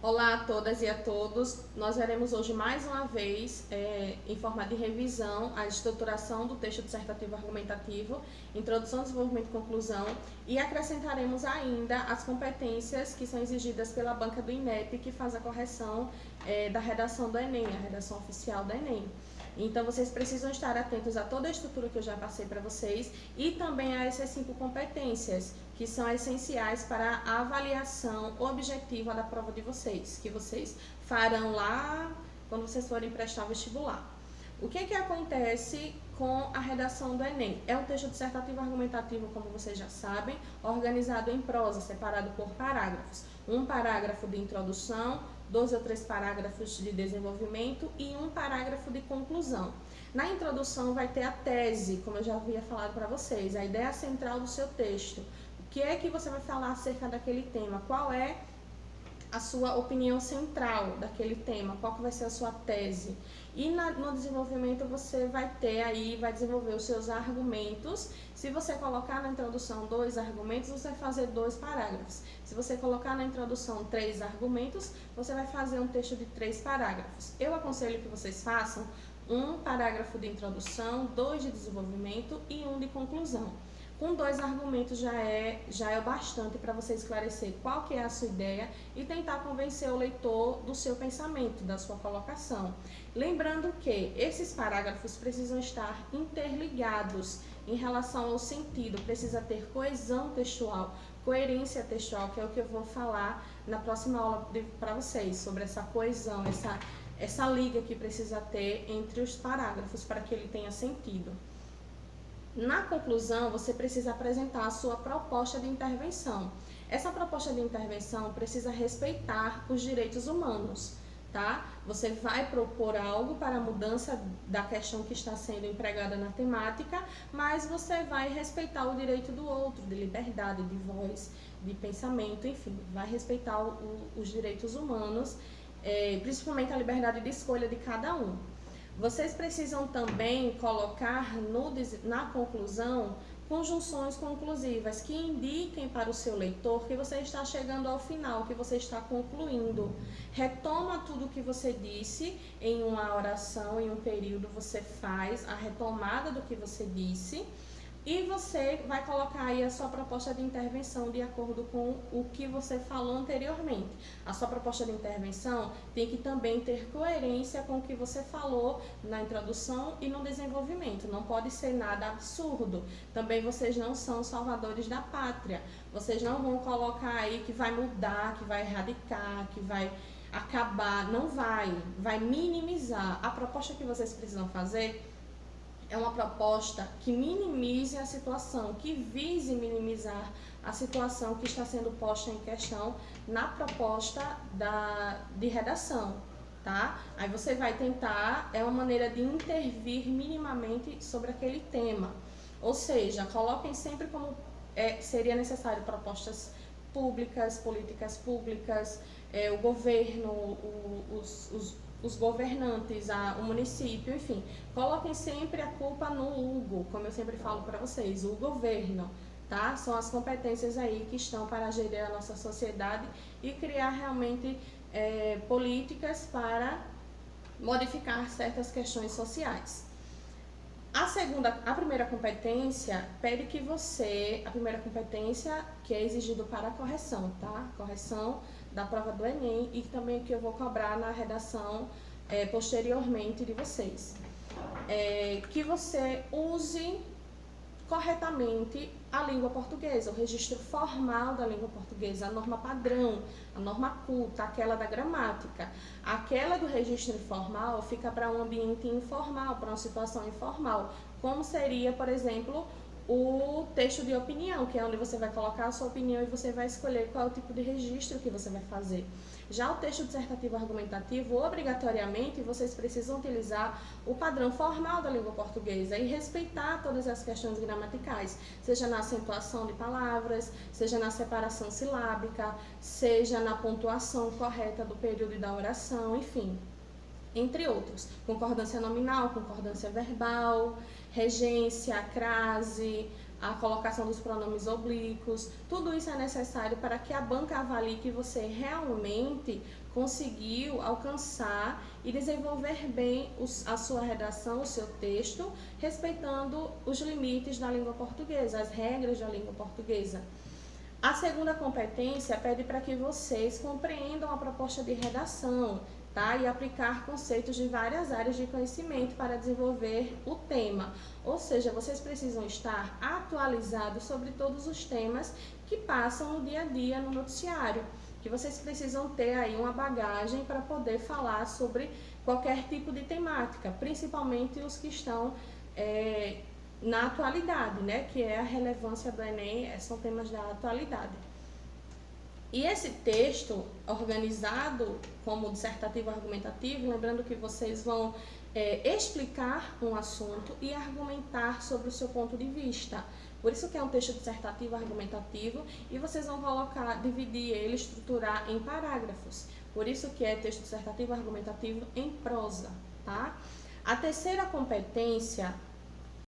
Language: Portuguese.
Olá a todas e a todos. Nós veremos hoje mais uma vez, em forma de revisão, a estruturação do texto dissertativo argumentativo, introdução, desenvolvimento e conclusão, e acrescentaremos ainda as competências que são exigidas pela banca do INEP, que faz a correção da redação do Enem, a redação oficial do Enem. Então, vocês precisam estar atentos a toda a estrutura que eu já passei para vocês e também a essas 5 competências, que são essenciais para a avaliação objetiva da prova de vocês, que vocês farão lá quando vocês forem prestar vestibular. O que acontece com a redação do Enem? É um texto dissertativo argumentativo, como vocês já sabem, organizado em prosa, separado por parágrafos. Um parágrafo de introdução, 2 ou 3 parágrafos de desenvolvimento e um parágrafo de conclusão. Na introdução vai ter a tese, como eu já havia falado para vocês, a ideia central do seu texto. O que é que você vai falar acerca daquele tema? Qual é a sua opinião central daquele tema? Qual que vai ser a sua tese? E no desenvolvimento você vai desenvolver os seus argumentos. Se você colocar na introdução 2 argumentos, você vai fazer 2 parágrafos. Se você colocar na introdução 3 argumentos, você vai fazer um texto de 3 parágrafos. Eu aconselho que vocês façam um parágrafo de introdução, 2 de desenvolvimento e 1 de conclusão. Com 2 argumentos já é o bastante para você esclarecer qual que é a sua ideia e tentar convencer o leitor do seu pensamento, da sua colocação. Lembrando que esses parágrafos precisam estar interligados em relação ao sentido, precisa ter coesão textual, coerência textual, que é o que eu vou falar na próxima aula para vocês, sobre essa coesão, essa liga que precisa ter entre os parágrafos para que ele tenha sentido. Na conclusão, você precisa apresentar a sua proposta de intervenção. Essa proposta de intervenção precisa respeitar os direitos humanos, tá? Você vai propor algo para a mudança da questão que está sendo empregada na temática, mas você vai respeitar o direito do outro, de liberdade, de voz, de pensamento, enfim, vai respeitar os direitos humanos, principalmente a liberdade de escolha de cada um. Vocês precisam também colocar na conclusão conjunções conclusivas que indiquem para o seu leitor que você está chegando ao final, que você está concluindo. Retoma tudo o que você disse em uma oração, em um período, você faz a retomada do que você disse. E você vai colocar aí a sua proposta de intervenção de acordo com o que você falou anteriormente. A sua proposta de intervenção tem que também ter coerência com o que você falou na introdução e no desenvolvimento. Não pode ser nada absurdo. Também vocês não são salvadores da pátria. Vocês não vão colocar aí que vai mudar, que vai erradicar, que vai acabar. Não vai. Vai minimizar. A proposta que vocês precisam fazer é uma proposta que minimize a situação, que vise minimizar a situação que está sendo posta em questão na proposta de redação, tá? Aí você vai tentar, é uma maneira de intervir minimamente sobre aquele tema. Ou seja, coloquem sempre como seria necessário propostas públicas, políticas públicas, o governo, os governantes, o município, enfim, coloquem sempre a culpa no Hugo, como eu sempre falo para vocês, o governo, tá? São as competências aí que estão para gerir a nossa sociedade e criar realmente políticas para modificar certas questões sociais. A primeira competência pede que a primeira competência que é exigido para a correção, tá? Correção da prova do Enem e também o que eu vou cobrar na redação posteriormente de vocês. Que você use corretamente a língua portuguesa, o registro formal da língua portuguesa, a norma padrão, a norma culta, aquela da gramática. Aquela do registro informal fica para um ambiente informal, para uma situação informal, como seria, por exemplo, o texto de opinião, que é onde você vai colocar a sua opinião e você vai escolher qual é o tipo de registro que você vai fazer. Já o texto dissertativo argumentativo, obrigatoriamente, vocês precisam utilizar o padrão formal da língua portuguesa e respeitar todas as questões gramaticais, seja na acentuação de palavras, seja na separação silábica, seja na pontuação correta do período e da oração, enfim, entre outros. Concordância nominal, concordância verbal, regência, crase, a colocação dos pronomes oblíquos, tudo isso é necessário para que a banca avalie que você realmente conseguiu alcançar e desenvolver bem a sua redação, o seu texto, respeitando os limites da língua portuguesa, as regras da língua portuguesa. A segunda competência pede para que vocês compreendam a proposta de redação, tá? E aplicar conceitos de várias áreas de conhecimento para desenvolver o tema. Ou seja, vocês precisam estar atualizados sobre todos os temas que passam no dia a dia no noticiário, que vocês precisam ter aí uma bagagem para poder falar sobre qualquer tipo de temática, principalmente os que estão na atualidade, né? Que é a relevância do Enem, são temas da atualidade. E esse texto, organizado como dissertativo argumentativo, lembrando que vocês vão explicar um assunto e argumentar sobre o seu ponto de vista. Por isso que é um texto dissertativo argumentativo e vocês vão dividir ele, estruturar em parágrafos. Por isso que é texto dissertativo argumentativo em prosa, tá? A terceira competência